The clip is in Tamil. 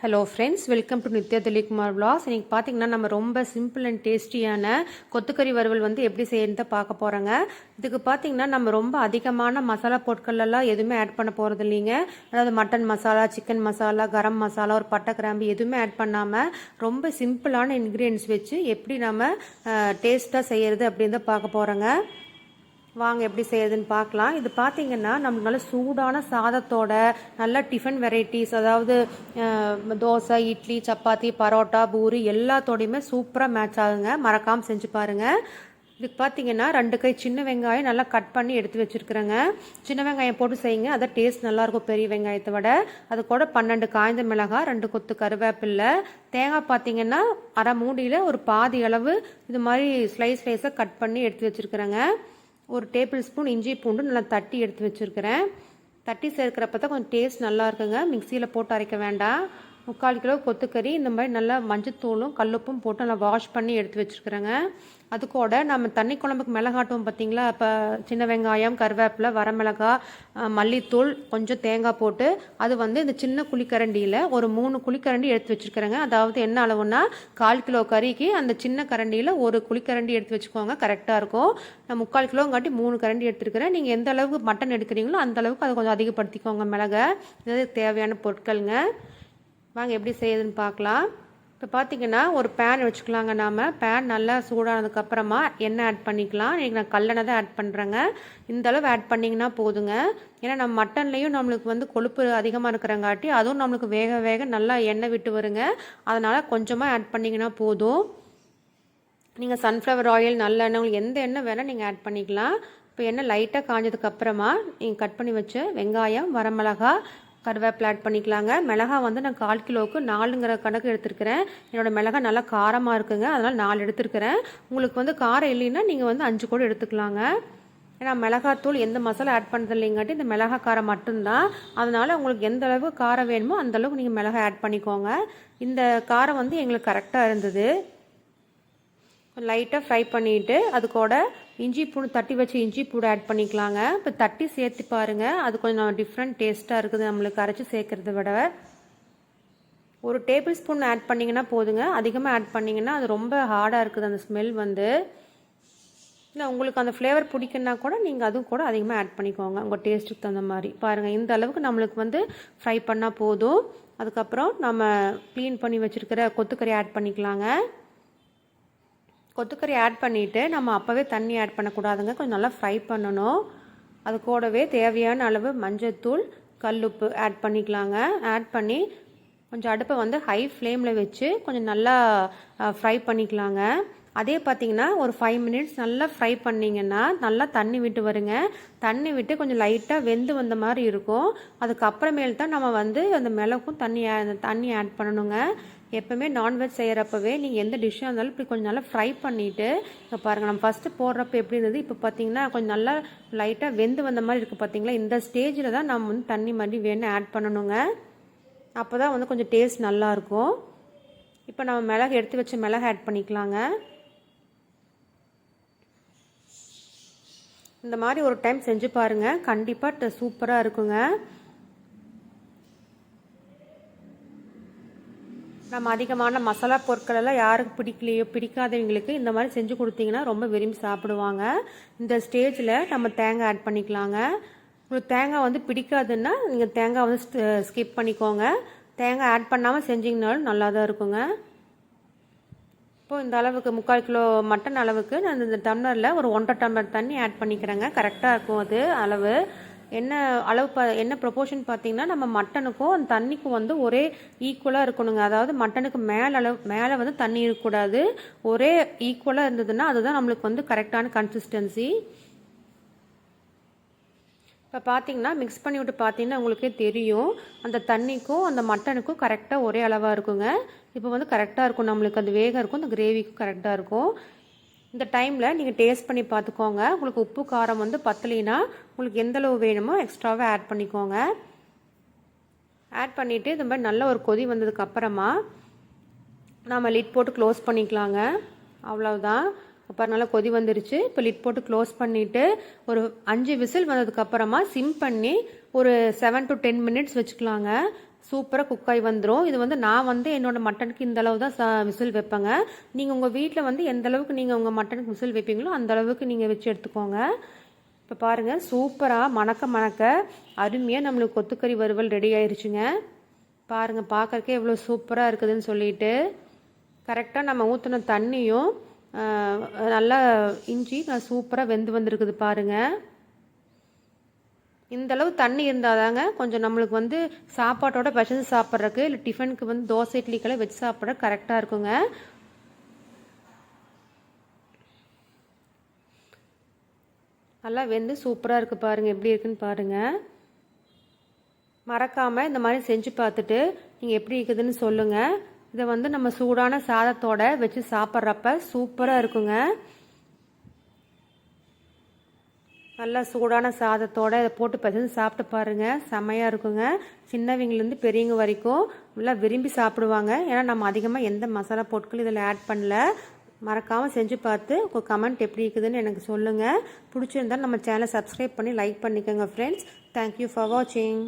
Hello friends, welcome to Nithya Dilipkumar vlogs. இன்றைக்கி பார்த்தீங்கன்னா நம்ம ரொம்ப சிம்பிள் அண்ட் டேஸ்டியான கொத்துக்கறி வறுவல் எப்படி செய்யறத பார்க்க போகிறோங்க. இதுக்கு பார்த்தீங்கன்னா நம்ம ரொம்ப அதிகமான மசாலா பொருட்களெல்லாம் எதுவுமே ஆட் பண்ண போகிறது இல்லைங்க. அதாவது மட்டன் மசாலா, சிக்கன் மசாலா, கரம் மசாலா, ஒரு பட்டை கிராம்பு எதுவுமே ஆட் பண்ணாமல் ரொம்ப சிம்பிளான இன்க்ரீடியன்ஸ் வச்சு எப்படி நம்ம டேஸ்ட்டாக செய்கிறது அப்படின்னு தான் பார்க்க போகிறோங்க. வாங்க எப்படி செய்யறதுன்னு பார்க்கலாம். இது பார்த்தீங்கன்னா நமக்கு நல்ல சூடான சாதத்தோட நல்ல டிஃபன் வெரைட்டிஸ், அதாவது தோசை, இட்லி, சப்பாத்தி, பரோட்டா, பூரி எல்லாத்தோடையுமே சூப்பராக மேட்ச் ஆகுங்க. மறக்காமல் செஞ்சு பாருங்கள். இதுக்கு பார்த்தீங்கன்னா 2 கை சின்ன வெங்காயம் நல்லா கட் பண்ணி எடுத்து வச்சுருக்குறேங்க. சின்ன வெங்காயம் போட்டு செய்யுங்க, அதான் டேஸ்ட் நல்லாயிருக்கும் பெரிய வெங்காயத்தை விட. அது கூட 12 காய்ந்த மிளகாய், 2 கொத்து கருவேப்பில்லை, தேங்காய் பார்த்தீங்கன்னா அரை மூடியில் ஒரு பாதி அளவு இது மாதிரி ஸ்லைஸாக கட் பண்ணி எடுத்து வச்சுருக்குறேங்க. ஒரு டேபிள் ஸ்பூன் இஞ்சி பூண்டு நல்லா தட்டி எடுத்து வச்சுருக்கிறேன். தட்டி சேர்க்குறப்ப தான் கொஞ்சம் டேஸ்ட் நல்லா இருக்குங்க. மிக்சியில் போட்டு அரைக்க வேண்டாம். 3/4 கிலோ கொத்துக்கறி இந்த மாதிரி நல்லா மஞ்சத்தூளும் கல்லுப்பும் போட்டு நல்லா வாஷ் பண்ணி எடுத்து வச்சுருக்குறேங்க. அது கூட நம்ம தண்ணி குழம்புக்கு மிளகாட்டுவோம் பார்த்தீங்களா, இப்போ சின்ன வெங்காயம், கருவேப்பிலை, வரமிளகாய், மல்லித்தூள், கொஞ்சம் தேங்காய் போட்டு அது இந்த சின்ன குழிக்கரண்டியில் ஒரு 3 குழிக்கரண்டி எடுத்து வச்சுருக்குறேங்க. அதாவது என்ன அளவுன்னா 1/4 கிலோ கறிக்கு அந்த சின்ன கரண்டியில் ஒரு குழிக்கரண்டி எடுத்து வச்சுக்கோங்க, கரெக்டாக இருக்கும். நான் 3/4 கிலோங்காட்டி 3 கரண்டி எடுத்துருக்கிறேன். நீங்கள் எந்த அளவுக்கு மட்டன் எடுக்கிறீங்களோ அந்த அளவுக்கு அதை கொஞ்சம் அதிகப்படுத்திக்கோங்க மிளகை. இது தேவையான பொருட்களுங்க. வாங்க எப்படி செய்யுதுன்னு பார்க்கலாம். இப்போ பார்த்தீங்கன்னா ஒரு பேன் வச்சுக்கலாங்க. நாம் பேன் நல்லா சூடானதுக்கப்புறமா எண்ணெய் ஆட் பண்ணிக்கலாம். இன்றைக்கி நான் கல்லெண்ணெய் தான் ஆட் பண்ணுறேங்க. இந்த அளவு ஆட் பண்ணிங்கன்னா போதுங்க. ஏன்னா நம்ம மட்டன்லேயும் நம்மளுக்கு கொழுப்பு அதிகமாக இருக்கிறங்காட்டி அதுவும் நம்மளுக்கு வேக வேக நல்லா எண்ணெய் விட்டு வருங்க. அதனால் கொஞ்சமாக ஆட் பண்ணிங்கன்னா போதும். நீங்கள் சன்ஃப்ளவர் ஆயில், நல்லெண்ணெய், உங்களுக்கு எந்த எண்ணெய் வேணால் நீங்கள் ஆட் பண்ணிக்கலாம். இப்போ எண்ணெய் லைட்டாக காஞ்சதுக்கப்புறமா நீங்கள் கட் பண்ணி வச்ச வெங்காயம், வரமிளகா, கருவேப்பிலை ஆட் பண்ணிக்கலாங்க. மிளகாய் நான் 1/4 கிலோவுக்கு 4ங்கிற கணக்கு எடுத்துருக்கிறேன். என்னோடய மிளகாய் நல்லா காரமாக இருக்குங்க, அதனால் 4 எடுத்துருக்கிறேன். உங்களுக்கு காரம் இல்லைன்னா நீங்கள் 5 கூட எடுத்துக்கலாங்க. ஏன்னா மிளகாத்தூள் எந்த மசாலா ஆட் பண்ணுறது இல்லைங்காட்டி இந்த மிளகாய் காரம் மட்டும்தான். அதனால் உங்களுக்கு எந்த அளவுக்கு காரம் வேணுமோ அந்தளவுக்கு நீங்கள் மிளகாய் ஆட் பண்ணிக்கோங்க. இந்த காரம் எங்களுக்கு கரெக்டாக இருந்தது. லைட்டாக ஃப்ரை பண்ணிவிட்டு அது கூட இஞ்சி பூண்டு தட்டி வச்சு இஞ்சி பூண்டு ஆட் பண்ணிக்கலாங்க. இப்போ தட்டி சேர்த்து பாருங்கள், அது கொஞ்சம் டிஃப்ரெண்ட் டேஸ்ட்டாக இருக்குது நம்மளுக்கு அரைச்சி சேர்க்குறத விட. ஒரு டேபிள் ஸ்பூன் ஆட் பண்ணிங்கன்னா போதுங்க. அதிகமாக ஆட் பண்ணிங்கன்னா அது ரொம்ப ஹார்டாக இருக்குது அந்த ஸ்மெல் இல்லை உங்களுக்கு அந்த ஃப்ளேவர் பிடிக்குன்னா கூட நீங்கள் அதுவும் கூட அதிகமாக ஆட் பண்ணிக்கோங்க உங்கள் டேஸ்ட்டுக்கு தகுந்த மாதிரி. பாருங்கள், இந்த அளவுக்கு நம்மளுக்கு ஃப்ரை பண்ணால் போதும். அதுக்கப்புறம் நம்ம க்ளீன் பண்ணி வச்சுருக்கிற கொத்துக்கறி ஆட் பண்ணிக்கலாங்க. கொத்துக்கறி ஆட் பண்ணிவிட்டு நம்ம அப்போவே தண்ணி ஆட் பண்ணக்கூடாதுங்க, கொஞ்சம் நல்லா ஃப்ரை பண்ணணும். அது கூடவே தேவையான அளவு மஞ்சத்தூள், கல்லுப்பு ஆட் பண்ணிக்கலாங்க. ஆட் பண்ணி கொஞ்சம் அடுப்பை ஹை ஃப்ளேமில் வச்சு கொஞ்சம் நல்லா ஃப்ரை பண்ணிக்கலாங்க. அதே பார்த்திங்கன்னா ஒரு 5 மினிட்ஸ் நல்லா ஃப்ரை பண்ணிங்கன்னா நல்லா தண்ணி விட்டு வருங்க. தண்ணி விட்டு கொஞ்சம் லைட்டாக வெந்து வந்த மாதிரி இருக்கும். அதுக்கப்புறமேல் தான் நம்ம அந்த மிளகும் தண்ணி ஆட் பண்ணணுங்க. எப்போவுமே நான்வெஜ் செய்கிறப்பவே நீங்கள் எந்த டிஷ்ஷாக இருந்தாலும் இப்படி கொஞ்சம் நல்லா ஃப்ரை பண்ணிவிட்டு, இப்போ பாருங்கள் நம்ம ஃபஸ்ட்டு போடுறப்ப எப்படி இருந்தது, இப்போ பார்த்தீங்கன்னா கொஞ்சம் நல்லா லைட்டாக வெந்து வந்த மாதிரி இருக்குது பார்த்தீங்களா. இந்த ஸ்டேஜில் தான் நம்ம தண்ணி மாதிரி வேணும் ஆட் பண்ணணுங்க. அப்போ தான் கொஞ்சம் டேஸ்ட் நல்லாயிருக்கும். இப்போ நம்ம மிளகு எடுத்து வச்ச மிளகு ஆட் பண்ணிக்கலாங்க. இந்த மாதிரி ஒரு டைம் செஞ்சு பாருங்கள், கண்டிப்பாக சூப்பராக இருக்குங்க. நம்ம அதிகமான மசாலா பொருட்களெல்லாம் யாருக்கு பிடிக்கலையோ பிடிக்காதவங்களுக்கு இந்த மாதிரி செஞ்சு கொடுத்தீங்கன்னா ரொம்ப விரும்பி சாப்பிடுவாங்க. இந்த ஸ்டேஜில் நம்ம தேங்காய் ஆட் பண்ணிக்கலாங்க. உங்களுக்கு தேங்காய் பிடிக்காதுன்னா நீங்கள் தேங்காய் ஸ்கிப் பண்ணிக்கோங்க. தேங்காய் ஆட் பண்ணாமல் செஞ்சிங்கனாலும் நல்லா தான் இருக்குங்க. இப்போது இந்த அளவுக்கு 3/4 கிலோ மட்டன் அளவுக்கு நான் இந்த டம்ளரில் ஒரு 1.5 டம்ளர் தண்ணி ஆட் பண்ணிக்கிறேங்க. கரெக்டாக இருக்கும் அது அளவு. என்ன அளவு என்ன ப்ரொபோர்ஷன் பார்த்தீங்கன்னா நம்ம மட்டனுக்கும் அந்த தண்ணிக்கும் ஒரே ஈக்குவலாக இருக்கணுங்க. அதாவது மட்டனுக்கு மேலே தண்ணி இருக்கக்கூடாது. ஒரே ஈக்குவலாக இருந்ததுன்னா அதுதான் நம்மளுக்கு கரெக்டான கன்சிஸ்டன்சி. இப்போ பார்த்தீங்கன்னா மிக்ஸ் பண்ணி விட்டு பார்த்தீங்கன்னா உங்களுக்கே தெரியும், அந்த தண்ணிக்கும் அந்த மட்டனுக்கும் கரெக்டாக ஒரே அளவாக இருக்குங்க. இப்போ கரெக்டாக இருக்கும், நம்மளுக்கு அந்த வேகம் இருக்கும், அந்த கிரேவிக்கும் கரெக்டாக இருக்கும். இந்த டைமில் நீங்கள் டேஸ்ட் பண்ணி பார்த்துக்கோங்க. உங்களுக்கு உப்பு காரம் பத்தலைன்னா உங்களுக்கு எந்த அளவு வேணுமோ எக்ஸ்ட்ராவே ஆட் பண்ணிக்கோங்க. ஆட் பண்ணிவிட்டு இது மாதிரி நல்ல ஒரு கொதி வந்ததுக்கப்புறமா நம்ம லிட் போட்டு க்ளோஸ் பண்ணிக்கலாங்க. அவ்வளவுதான். அப்புறம் நல்லா கொதி வந்துருச்சு. இப்போ லிட் போட்டு க்ளோஸ் பண்ணிவிட்டு ஒரு 5 விசில் வந்ததுக்கப்புறமா சிம் பண்ணி ஒரு 7 to 10 மினிட்ஸ் வச்சுக்கலாங்க. சூப்பராக குக் ஆகி வந்துடும். இது வந்து நான் வந்து என்னோடய மட்டனுக்கு இந்த அளவு தான் விசில் வைப்பேங்க. நீங்கள் உங்கள் வீட்டில் வந்து எந்த அளவுக்கு நீங்கள் உங்கள் மட்டனுக்கு விசில் வைப்பீங்களோ அந்த அளவுக்கு நீங்கள் வச்சு எடுத்துக்கோங்க. இப்போ பாருங்கள், சூப்பராக மணக்க மணக்க அருமையாக நம்மளுக்கு கொத்துக்கறி வறுவல் ரெடி ஆயிடுச்சுங்க. பாருங்கள், பார்க்கறக்கே எவ்வளோ சூப்பராக இருக்குதுன்னு சொல்லிட்டு. கரெக்டாக நம்ம ஊற்றின தண்ணியும் நல்லா இஞ்சி நல்லா சூப்பராக வெந்து வந்திருக்குது பாருங்கள். இந்தளவு தண்ணி இருந்தால் தாங்க கொஞ்சம் நம்மளுக்கு வந்து சாப்பாட்டோட பசந்து சாப்பிட்றதுக்கு இல்லை டிஃபனுக்கு வந்து தோசை இட்லிக்கெல்லாம் வச்சு சாப்பிட்ற கரெக்டாக இருக்குங்க. நல்லா வெந்து சூப்பராக இருக்குது பாருங்கள். எப்படி இருக்குன்னு பாருங்கள். மறக்காமல் இந்த மாதிரி செஞ்சு பார்த்துட்டு நீங்கள் எப்படி இருக்குதுன்னு சொல்லுங்கள். இதை வந்து நம்ம சூடான சாதத்தோடு வச்சு சாப்பிட்றப்ப சூப்பராக இருக்குங்க. நல்லா சூடான சாதத்தோடு இதை போட்டு பசங்க சாப்பிட்டு பாருங்கள், செம்மையாக இருக்குங்க. சின்னவங்கலேருந்து பெரியவங்க வரைக்கும் நல்லா விரும்பி சாப்பிடுவாங்க. ஏன்னா நம்ம அதிகமாக எந்த மசாலா பொருட்கள் இதில் ஆட் பண்ணல. மறக்காமல் செஞ்சு பார்த்து உங்கள் கமெண்ட் எப்படி இருக்குதுன்னு எனக்கு சொல்லுங்கள். பிடிச்சிருந்தால் நம்ம சேனலை சப்ஸ்கிரைப் பண்ணி லைக் பண்ணிக்கோங்க ஃப்ரெண்ட்ஸ். தேங்க்யூ ஃபார் வாட்சிங்.